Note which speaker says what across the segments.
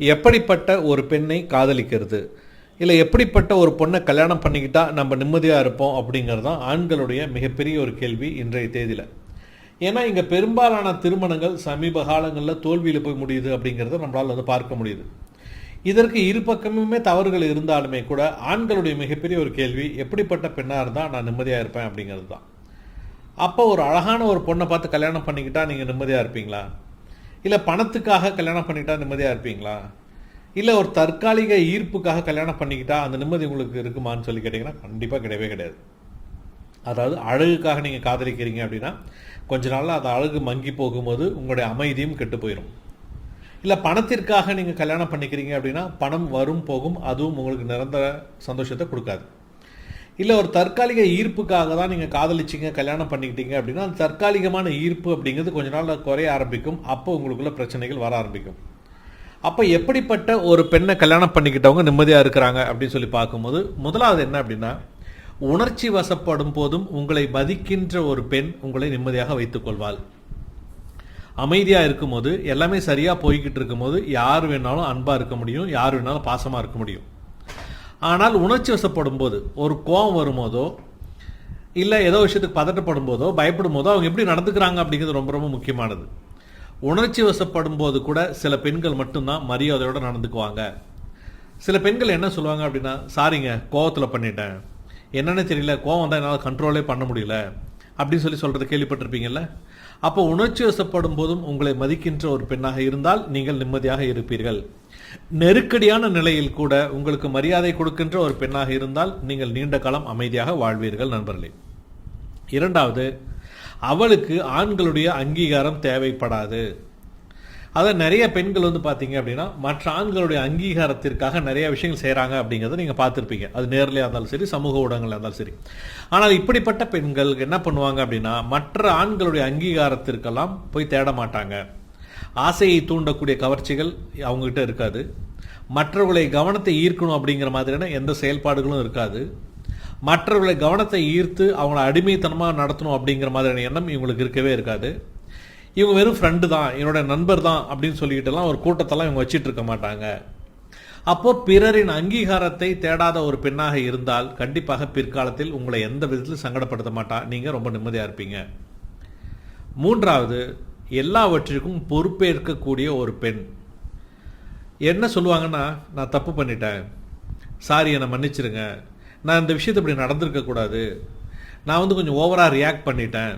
Speaker 1: எப்படிப்பட்ட ஒரு பெண்ணை காதலிக்கிறது, இல்லை எப்படிப்பட்ட ஒரு பொண்ணை கல்யாணம் பண்ணிக்கிட்டா நம்ம நிம்மதியாக இருப்போம் அப்படிங்கிறது தான் ஆண்களுடைய மிகப்பெரிய ஒரு கேள்வி இன்றைய தேதியில். ஏன்னா இங்கே பெரும்பாலான திருமணங்கள் சமீப காலங்களில் தோல்வியில் போய் முடியுது அப்படிங்கிறத நம்மளால் பார்க்க முடியுது. இதற்கு இரு பக்கமுமே தவறுகள் இருந்தாலுமே கூட ஆண்களுடைய மிகப்பெரிய ஒரு கேள்வி, எப்படிப்பட்ட பெண்ணாக இருந்தால் நான் நிம்மதியாக இருப்பேன் அப்படிங்கிறது தான். அப்போ ஒரு அழகான ஒரு பொண்ணை பார்த்து கல்யாணம் பண்ணிக்கிட்டா நீங்கள் நிம்மதியாக இருப்பீங்களா? இல்லை பணத்துக்காக கல்யாணம் பண்ணிக்கிட்டா நிம்மதியாக இருப்பீங்களா? இல்லை ஒரு தற்காலிக ஈர்ப்புக்காக கல்யாணம் பண்ணிக்கிட்டா அந்த நிம்மதி உங்களுக்கு இருக்குமான்னு சொல்லி கேட்டிங்கன்னா கண்டிப்பாக கிடையவே கிடையாது. அதாவது அழகுக்காக நீங்கள் காதலிக்கிறீங்க அப்படின்னா கொஞ்ச நாளில் அந்த அழகு மங்கி போகும்போது உங்களுடைய அமைதியும் கெட்டு போயிடும். இல்லை பணத்திற்காக நீங்கள் கல்யாணம் பண்ணிக்கிறீங்க அப்படின்னா பணம் வரும் போகும், அதுவும் உங்களுக்கு நிரந்தர சந்தோஷத்தை கொடுக்காது. இல்லை ஒரு தற்காலிக ஈர்ப்புக்காக தான் நீங்கள் காதலிச்சிங்க கல்யாணம் பண்ணிக்கிட்டீங்க அப்படின்னா அந்த தற்காலிகமான ஈர்ப்பு அப்படிங்கிறது கொஞ்ச நாள் குறைய ஆரம்பிக்கும். அப்போ உங்களுக்குள்ள பிரச்சனைகள் வர ஆரம்பிக்கும். அப்போ எப்படிப்பட்ட ஒரு பெண்ணை கல்யாணம் பண்ணிக்கிட்டவங்க நிம்மதியாக இருக்கிறாங்க அப்படின்னு சொல்லி பார்க்கும்போது, முதலாவது என்ன அப்படின்னா, உணர்ச்சி வசப்படும் போதும் உங்களை மதிக்கின்ற ஒரு பெண் உங்களை நிம்மதியாக வைத்துக் கொள்வாள். அமைதியாக இருக்கும்போது, எல்லாமே சரியாக போய்கிட்டு இருக்கும்போது யார் வேணாலும் அன்பாக இருக்க முடியும், யார் வேணாலும் பாசமாக இருக்க முடியும். ஆனால் உணர்ச்சி வசப்படும் போது, ஒரு கோபம் வரும்போதோ இல்லை ஏதோ விஷயத்துக்கு பதட்டப்படும் போதோ பயப்படும் போதோ அவங்க எப்படி நடந்துக்கிறாங்க அப்படிங்கிறது ரொம்ப ரொம்ப முக்கியமானது. உணர்ச்சி வசப்படும் போது கூட சில பெண்கள் மட்டும்தான் மரியாதையோடு நடந்துக்குவாங்க. சில பெண்கள் என்ன சொல்லுவாங்க அப்படின்னா, சாரிங்க கோவத்தில் பண்ணிட்டேன், என்னன்னு தெரியல, கோவம் தான் என்னால் கண்ட்ரோலே பண்ண முடியல அப்படின்னு சொல்கிறது கேள்விப்பட்டிருப்பீங்கல்ல. அப்போ உணர்ச்சி வசப்படும் போதும் உங்களை மதிக்கின்ற ஒரு பெண்ணாக இருந்தால் நீங்கள் நிம்மதியாக இருப்பீர்கள். நெருக்கடியான நிலையில் கூட உங்களுக்கு மரியாதை கொடுக்கின்ற ஒரு பெண்ணாக இருந்தால் நீங்கள் நீண்ட காலம் அமைதியாக வாழ்வீர்கள் நண்பர்களே. இரண்டாவது, அவளுக்கு ஆண்களுடைய அங்கீகாரம் தேவைப்படாது. அதை நிறைய பெண்கள் பார்த்தீங்க அப்படின்னா மற்ற ஆண்களுடைய அங்கீகாரத்திற்காக நிறைய விஷயங்கள் செய்கிறாங்க அப்படிங்கிறத நீங்கள் பார்த்துருப்பீங்க. அது நேர்லையாக இருந்தாலும் சரி, சமூக ஊடகங்களாக இருந்தாலும் சரி. ஆனால் இப்படிப்பட்ட பெண்கள் என்ன பண்ணுவாங்க அப்படின்னா, மற்ற ஆண்களுடைய அங்கீகாரத்திற்கெல்லாம் போய் தேட மாட்டாங்க. ஆசையை தூண்டக்கூடிய கவர்ச்சிகள் அவங்ககிட்ட இருக்காது. மற்றவர்களை கவனத்தை ஈர்க்கணும் அப்படிங்கிற மாதிரியான எந்த செயல்பாடுகளும் இருக்காது. மற்றவர்களை கவனத்தை ஈர்த்து அவங்கள அடிமைத்தனமாக நடத்தணும் அப்படிங்கிற மாதிரியான எண்ணம் இவங்களுக்கு இருக்கவே இருக்காது. இவங்க வெறும் ஃப்ரெண்டு தான், என்னோட நண்பர் தான் அப்படின்னு சொல்லிக்கிட்டுலாம் ஒரு கூட்டத்தெல்லாம் இவங்க வச்சிட்டு இருக்க மாட்டாங்க. அப்போது பிறரின் அங்கீகாரத்தை தேடாத ஒரு பெண்ணாக இருந்தால் கண்டிப்பாக பிற்காலத்தில் உங்களை எந்த விதத்திலும் சங்கடப்படுத்த மாட்டா, நீங்கள் ரொம்ப நிம்மதியாக இருப்பீங்க. மூன்றாவது, எல்லாவற்றிற்கும் பொறுப்பேற்கக்கூடிய ஒரு பெண். என்ன சொல்லுவாங்கன்னா, நான் தப்பு பண்ணிட்டேன், சாரி என்னை மன்னிச்சிருங்க, நான் இந்த விஷயத்தை இப்படி நடந்திருக்கக்கூடாது, நான் கொஞ்சம் ஓவராக ரியாக்ட் பண்ணிட்டேன்,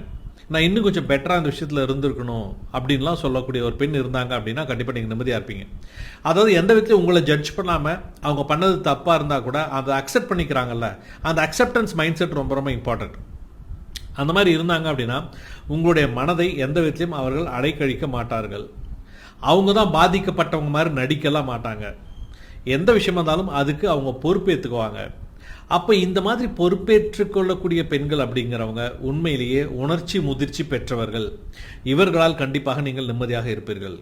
Speaker 1: நான் இன்னும் கொஞ்சம் பெட்டராக அந்த விஷயத்தில் இருந்திருக்கணும் அப்படின்லாம் சொல்லக்கூடிய ஒரு பெண் இருந்தாங்க அப்படின்னா கண்டிப்பாக நீங்கள் நிம்மதியாக இருப்பீங்க. அதாவது எந்த விதத்திலையும் உங்களை ஜட்ஜ் பண்ணாமல் அவங்க பண்ணது தப்பாக இருந்தால் கூட அதை அக்செப்ட் பண்ணிக்கிறாங்கல்ல, அந்த அக்செப்டன்ஸ் மைண்ட் செட் ரொம்ப ரொம்ப இம்பார்ட்டன்ட். அந்த மாதிரி இருந்தாங்க அப்படின்னா உங்களுடைய மனதை எந்த விதத்திலையும் அவர்கள் அடைக்கழிக்க மாட்டார்கள். அவங்க தான் பாதிக்கப்பட்டவங்க மாதிரி நடிக்கலாம் மாட்டாங்க. எந்த விஷயமா இருந்தாலும் அதுக்கு அவங்க பொறுப்பேற்றுக்குவாங்க. அப்போ இந்த மாதிரி பொறுப்பேற்றுக்கொள்ளக்கூடிய பெண்கள் அப்படிங்கிறவங்க உண்மையிலேயே உணர்ச்சி முதிர்ச்சி பெற்றவர்கள். இவர்களால் கண்டிப்பாக நீங்கள் நிம்மதியாக இருப்பீர்கள்.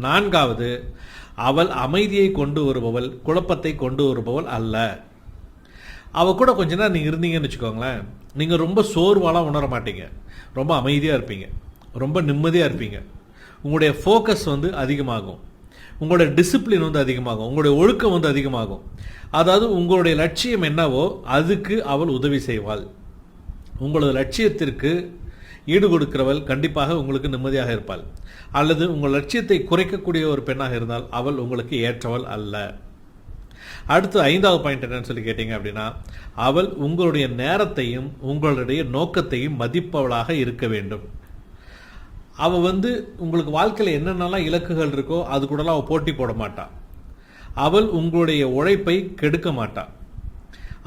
Speaker 1: நான்காவது, அவள் அமைதியை கொண்டு வருபவள், குழப்பத்தை கொண்டு வருபவள் அல்ல. அவ கூட கொஞ்ச நேரம் நீங்கள் இருந்தீங்கன்னு வச்சுக்கோங்களேன், நீங்கள் ரொம்ப சோர்வாலாம் உணர மாட்டீங்க, ரொம்ப அமைதியாக இருப்பீங்க, ரொம்ப நிம்மதியாக இருப்பீங்க. உங்களுடைய ஃபோக்கஸ் அதிகமாகும், உங்களுடைய டிசிப்ளின் அதிகமாகும், உங்களுடைய ஒழுக்கம் அதிகமாகும். அதாவது உங்களுடைய லட்சியம் என்னவோ அதுக்கு அவள் உதவி செய்வாள். உங்களது லட்சியத்திற்கு ஈடு கொடுக்கிறவள் கண்டிப்பாக உங்களுக்கு நிம்மதியாக இருப்பாள். அல்லது உங்கள் லட்சியத்தை குறைக்கக்கூடிய ஒரு பெண்ணாக இருந்தால் அவள் உங்களுக்கு ஏற்றவள் அல்ல. அடுத்து ஐந்தாவது பாயிண்ட் என்னன்னு சொல்லி கேட்டீங்க அப்படின்னா, அவள் உங்களுடைய நேரத்தையும் உங்களுடைய நோக்கத்தையும் மதிப்பவளாக இருக்க வேண்டும். அவள் உங்களுக்கு வாழ்க்கையில் என்னென்னலாம் இலக்குகள் இருக்கோ அது கூடலாம் அவள் போட்டி போட மாட்டாள். அவள் உங்களுடைய உழைப்பை கெடுக்க மாட்டாள்.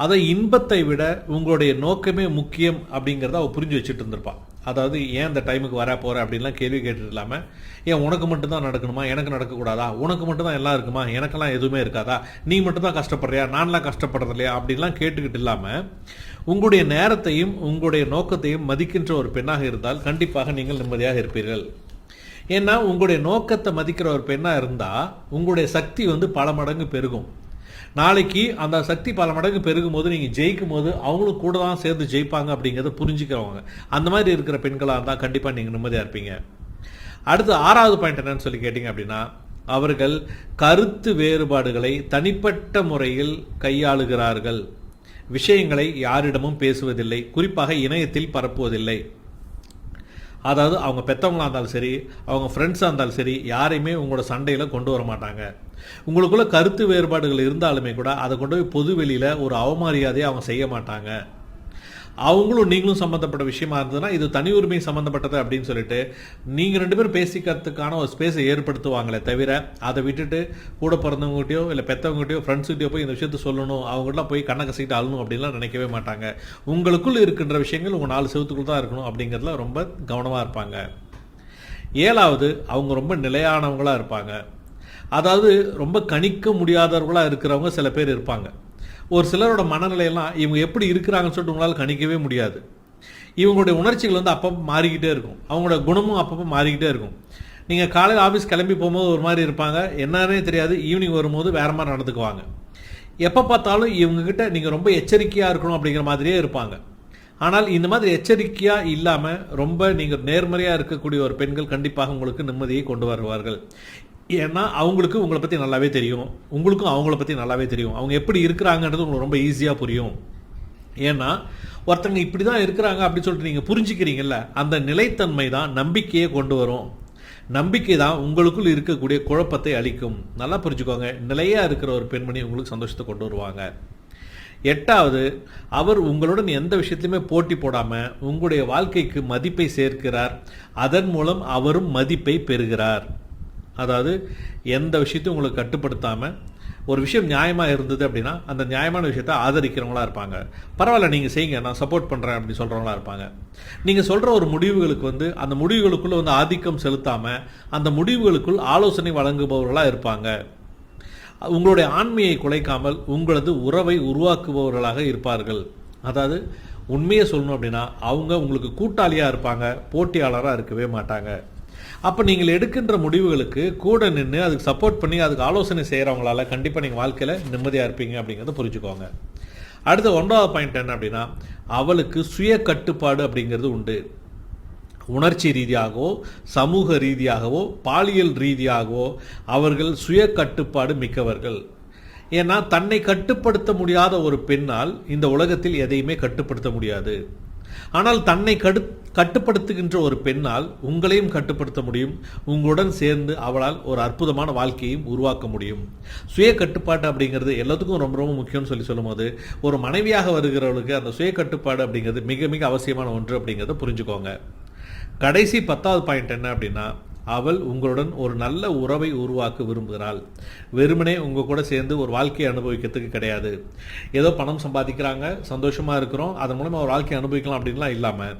Speaker 1: அதை இன்பத்தை விட உங்களுடைய நோக்கமே முக்கியம் அப்படிங்கிறத அவள் புரிஞ்சு வச்சுட்டு இருந்திருப்பாள். அதாவது ஏன் இந்த டைமுக்கு வர போகிற அப்படின்லாம் கேள்வி கேட்டுட்டு இல்லாமல், ஏன் உனக்கு மட்டும்தான் நடக்கணுமா, எனக்கு நடக்கக்கூடாதா, உனக்கு மட்டும்தான் எல்லாம் இருக்குமா, எனக்கெல்லாம் எதுவுமே இருக்காதா, நீ மட்டும்தான் கஷ்டப்படுறியா, நான்லாம் கஷ்டப்படுறது இல்லையா அப்படின்லாம் கேட்டுக்கிட்டு இல்லாமல் உங்களுடைய நேரத்தையும் உங்களுடைய நோக்கத்தையும் மதிக்கின்ற ஒரு பெண்ணாக இருந்தால் கண்டிப்பாக நீங்கள் நிம்மதியாக இருப்பீர்கள். ஏன்னா உங்களுடைய நோக்கத்தை மதிக்கிற ஒரு பெண்ணாக இருந்தால் உங்களுடைய சக்தி பல மடங்கு பெருகும். நாளைக்கு அந்த சக்தி பல மடங்கு பெருகும் போது நீங்கள் ஜெயிக்கும் போது அவங்களும் கூட தான் சேர்ந்து ஜெயிப்பாங்க அப்படிங்கிறத புரிஞ்சுக்கிறவங்க. அந்த மாதிரி இருக்கிற பெண்களாக இருந்தால் கண்டிப்பாக நீங்கள் நிம்மதியாக இருப்பீங்க. அடுத்து ஆறாவது பாயிண்ட் என்னன்னு சொல்லி கேட்டிங்க அப்படின்னா, அவர்கள் கருத்து வேறுபாடுகளை தனிப்பட்ட முறையில் கையாளுகிறார்கள். விஷயங்களை யாரிடமும் பேசுவதில்லை, குறிப்பாக இணையத்தில் பரப்புவதில்லை. அதாவது அவங்க பெற்றவங்களாக இருந்தாலும் சரி, அவங்க ஃப்ரெண்ட்ஸாக இருந்தாலும் சரி, யாரையுமே உங்களோட சண்டையில் கொண்டு வர மாட்டாங்க. உங்களுக்குள்ள கருத்து வேறுபாடுகள் இருந்தாலுமே கூட அதை கொண்டு போய் பொது வெளியில் ஒரு அவமரியாதையை அவங்க செய்ய மாட்டாங்க. அவங்களும் நீங்களும் சம்மந்தப்பட்ட விஷயமா இருந்ததுன்னா இது தனி உரிமை சம்மந்தப்பட்டது அப்படின்னு சொல்லிட்டு நீங்கள் 2 பேரும் பேசிக்கிறதுக்கான ஒரு ஸ்பேஸை ஏற்படுத்துவாங்களே தவிர, அதை விட்டுட்டு கூட பிறந்தவங்ககிட்டயோ இல்லை பெற்றவங்ககிட்டயோ ஃப்ரெண்ட்ஸ்கிட்டயோ போய் இந்த விஷயத்த சொல்லணும், அவங்களாம் போய் கண்ணை கசிட்டு அழணும் அப்படின்லாம் நினைக்கவே மாட்டாங்க. உங்களுக்குள் இருக்கின்ற விஷயங்கள் உங்கள் 4 செவத்துக்குள் தான் இருக்கணும் அப்படிங்கிறதுல ரொம்ப கவனமாக இருப்பாங்க. 7வது, அவங்க ரொம்ப நிலையானவங்களாக இருப்பாங்க. அதாவது ரொம்ப கணிக்க முடியாதவர்களாக இருக்கிறவங்க சில பேர் இருப்பாங்க. ஒரு சிலரோட மனநிலையெல்லாம் இவங்க எப்படி இருக்கிறாங்கன்னு சொல்லிட்டு உங்களால் கணிக்கவே முடியாது. இவங்களுடைய உணர்ச்சிகள் வந்து அப்பப்போ மாறிக்கிட்டே இருக்கும், அவங்களோட குணமும் அப்பப்போ மாறிக்கிட்டே இருக்கும். நீங்கள் காலையில் ஆஃபீஸ் கிளம்பி போகும்போது ஒரு மாதிரி இருப்பாங்க, என்னன்னே தெரியாது. ஈவினிங் வரும்போது வேறு மாதிரி நடந்துக்குவாங்க. எப்போ பார்த்தாலும் இவங்ககிட்ட நீங்கள் ரொம்ப எச்சரிக்கையாக இருக்கணும் அப்படிங்கிற மாதிரியே இருப்பாங்க. ஆனால் இந்த மாதிரி எச்சரிக்கையாக இல்லாமல் ரொம்ப நீங்கள் நேர்மறையாக இருக்கக்கூடிய ஒரு பெண்கள் கண்டிப்பாக உங்களுக்கு நிம்மதியை கொண்டு வருவார்கள். ஏன்னா அவங்களுக்கு உங்களை பற்றி நல்லாவே தெரியும், உங்களுக்கும் அவங்கள பற்றி நல்லாவே தெரியும். அவங்க எப்படி இருக்கிறாங்கன்றது உங்களுக்கு ரொம்ப ஈஸியாக புரியும். ஏன்னா ஒருத்தங்க இப்படி தான் இருக்கிறாங்க அப்படின்னு சொல்லிட்டு நீங்கள் புரிஞ்சுக்கிறீங்கல்ல, அந்த நிலைத்தன்மை தான் நம்பிக்கையை கொண்டு வரும். நம்பிக்கை தான் உங்களுக்குள் இருக்கக்கூடிய குழப்பத்தை அளிக்கும். நல்லா புரிஞ்சுக்கோங்க, நிலையாக இருக்கிற ஒரு பெண்மணி உங்களுக்கு சந்தோஷத்தை கொண்டு வருவாங்க. 8வது, அவர் உங்களுடன் எந்த விஷயத்திலுமே போட்டி போடாமல் உங்களுடைய வாழ்க்கைக்கு மதிப்பை சேர்க்கிறார். அதன் மூலம் அவரும் மதிப்பை பெறுகிறார். அதாவது எந்த விஷயத்தையும் உங்களுக்கு கட்டுப்படுத்தாமல் ஒரு விஷயம் நியாயமாக இருந்தது அப்படின்னா அந்த நியாயமான விஷயத்தை ஆதரிக்கிறவங்களா இருப்பாங்க. பரவாயில்ல நீங்கள் செய்யுங்க, நான் சப்போர்ட் பண்ணுறேன் அப்படின்னு சொல்கிறவங்களா இருப்பாங்க. நீங்கள் சொல்கிற ஒரு முடிவுகளுக்கு வந்து அந்த முடிவுகளுக்குள்ளே வந்து ஆதிக்கம் செலுத்தாமல் அந்த முடிவுகளுக்குள் ஆலோசனை வழங்குபவர்களாக இருப்பாங்க. உங்களுடைய ஆண்மையை குலைக்காமல் உங்களது உறவை உருவாக்குபவர்களாக இருப்பார்கள். அதாவது உண்மையை சொல்லணும் அப்படின்னா அவங்க உங்களுக்கு கூட்டாளியாக இருப்பாங்க, போட்டியாளராக இருக்கவே மாட்டாங்க. அப்போ நீங்கள் எடுக்கின்ற முடிவுகளுக்கு கூட நின்று அதுக்கு சப்போர்ட் பண்ணி அதுக்கு ஆலோசனை செய்கிறவங்களால கண்டிப்பாக நீங்கள் வாழ்க்கையில் நிம்மதியாக இருப்பீங்க அப்படிங்கிறத புரிஞ்சுக்கோங்க. அடுத்த 9வது பாயிண்ட் என்ன அப்படின்னா, அவளுக்கு சுய கட்டுப்பாடு அப்படிங்கிறது உண்டு. உணர்ச்சி ரீதியாகவோ சமூக ரீதியாகவோ பாலியல் ரீதியாகவோ அவர்கள் சுய கட்டுப்பாடு மிக்கவர்கள். ஏன்னா தன்னை கட்டுப்படுத்த முடியாத ஒரு பெண்ணால் இந்த உலகத்தில் எதையுமே கட்டுப்படுத்த முடியாது. ஆனால் தன்னை கட்டுப்படுத்துகின்ற ஒரு பெண்ணால் உங்களையும் கட்டுப்படுத்த முடியும். உங்களுடன் சேர்ந்து அவளால் ஒரு அற்புதமான வாழ்க்கையையும் உருவாக்க முடியும். சுய கட்டுப்பாடு அப்படிங்கிறது எல்லாத்துக்கும் ரொம்ப ரொம்ப முக்கியம்னு சொல்லும்போது ஒரு மனைவியாக வருகிறவளுக்கு அந்த சுய கட்டுப்பாடு அப்படிங்கிறது மிக மிக அவசியமான ஒன்று அப்படிங்கிறத புரிஞ்சுக்கோங்க. கடைசி 10வது பாயிண்ட் என்ன அப்படின்னா, அவள் உங்களுடன் ஒரு நல்ல உறவை உருவாக்க விரும்புகிறாள். வெறுமனே உங்கள் கூட சேர்ந்து ஒரு வாழ்க்கையை அனுபவிக்கிறதுக்கு கிடையாது. ஏதோ பணம் சம்பாதிக்கிறாங்க, சந்தோஷமாக இருக்கிறோம், அதன் மூலமாக ஒரு வாழ்க்கையை அனுபவிக்கலாம் அப்படின்லாம் இல்லாமல்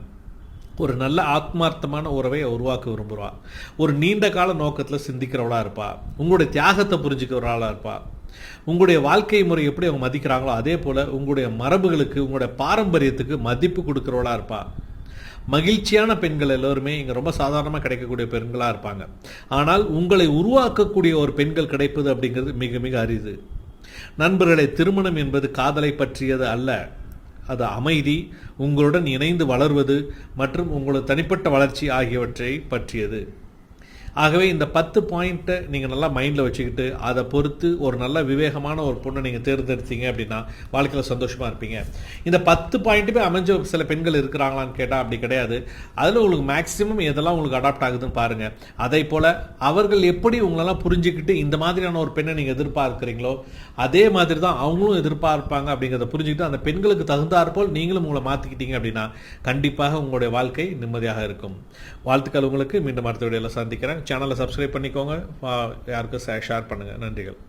Speaker 1: ஒரு நல்ல ஆத்மார்த்தமான உறவை உருவாக்க விரும்புகிறாள். ஒரு நீண்ட கால நோக்கத்தில் சிந்திக்கிறவளாக இருப்பாள். உங்களுடைய தியாகத்தை புரிஞ்சுக்கிறவளாக இருப்பாள். உங்களுடைய வாழ்க்கை முறை எப்படி அவங்க மதிக்கிறாங்களோ அதே போல் உங்களுடைய மரபுகளுக்கு உங்களுடைய பாரம்பரியத்துக்கு மதிப்பு கொடுக்குறவளாக இருப்பாள். மகிழ்ச்சியான பெண்கள் எல்லோருமே இங்கே ரொம்ப சாதாரணமாக கிடைக்கக்கூடிய பெண்களாக இருப்பாங்க. ஆனால் உங்களை உருவாக்கக்கூடிய ஒரு பெண்கள் கிடைப்பது அப்படிங்கிறது மிக மிக அரிது. நண்பர்களை, திருமணம் என்பது காதலை பற்றியது அல்ல. அது அமைதி, உங்களுடன் இணைந்து வளர்வது மற்றும் உங்களது தனிப்பட்ட வளர்ச்சி ஆகியவற்றை பற்றியது. ஆகவே இந்த 10 பாயிண்ட்டை நீங்கள் நல்லா மைண்டில் வச்சுக்கிட்டு அதை பொறுத்து ஒரு நல்ல விவேகமான ஒரு பொண்ணை நீங்கள் தேர்ந்தெடுத்தீங்க அப்படின்னா வாழ்க்கையில் சந்தோஷமாக இருப்பீங்க. இந்த 10 பாயிண்ட்டுமே அமைஞ்ச சில பெண்கள் இருக்கிறாங்களான்னு கேட்டால் அப்படி கிடையாது. அதில் உங்களுக்கு மேக்ஸிமம் எதெல்லாம் உங்களுக்கு அடாப்ட் ஆகுதுன்னு பாருங்கள். அதே போல் அவர்கள் எப்படி உங்களெல்லாம் புரிஞ்சுக்கிட்டு இந்த மாதிரியான ஒரு பெண்ணை நீங்கள் எதிர்பார்க்குறீங்களோ அதே மாதிரி தான் அவங்களும் எதிர்பார்ப்பாங்க அப்படிங்கிறத புரிஞ்சுக்கிட்டு அந்த பெண்களுக்கு தகுந்தாற்போல் நீங்களும் உங்களை மாற்றிக்கிட்டீங்க அப்படின்னா கண்டிப்பாக உங்களுடைய வாழ்க்கை நிம்மதியாக இருக்கும். வாழ்த்துக்கள் உங்களுக்கு. மீண்டும் அடுத்த வீடியோவில் சந்திக்கிறேன். சேனலை சப்ஸ்கிரைப் பண்ணிக்கோங்க, யாருக்கும் ஷேர் பண்ணுங்கள். நன்றிகள்.